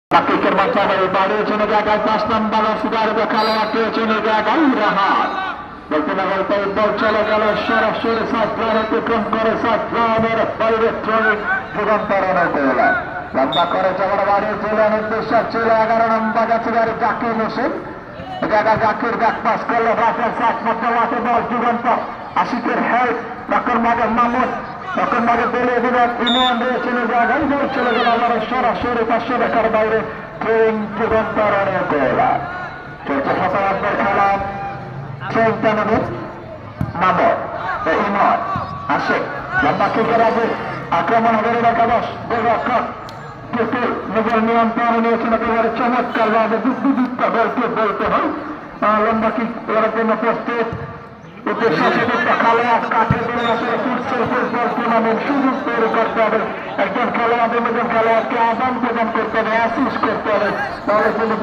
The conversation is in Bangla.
Pakaikan macam baru cina gagal pas nampak sudah ada kalau cina gagal rahat. Berkena bal চলে গেল সরাসরি সাতরান অতিক্রম করে সাতরানের বাইরে ট্রেনিং যুগান্তরণ করল লম্বা করে যাওয়ার বাড়ি জেলার উদ্দেশ্য ছিল 11 নম্বর গেছে গাড়ি জাকির হোসেন জায়গায় জাকির ব্যাক পাস করলো রাফেল সাত মধ্যে মাঠে বল যুগান্তর আশিকের হেল্প তখন মাঝে মামুন তখন মাঝে বলে দিলেন ইমন রয়েছেন জায়গায় বল চলে গেল আমার সরাসরি 500 টাকার বাইরে ট্রেনিং যুগান্তরণের করল চলছে ফটোগ্রাফের খেলা ট্রেন টানানো মামুন ইমন আশিক লম্বা কিকের আগে আক্রমণ হবে একাদশ গোলরক্ষক কিন্তু নিজের নিয়ন্ত্রণে নিয়েছেন একেবারে চমৎকার ভাবে যুক্তিযুক্ত বলতে বলতে হয় লম্বা কিক করার জন্য প্রস্তুত উদ্দেশ্য খেলোয়াড় কাঠে দিলে আসলে ফুটসল ফুটবল টুর্নামেন্ট সুযোগ তৈরি করতে হবে একজন খেলোয়াড় অন্যজন খেলোয়াড়কে আদান প্রদান করতে হবে অ্যাসিস্ট করতে হবে তাহলে কিন্তু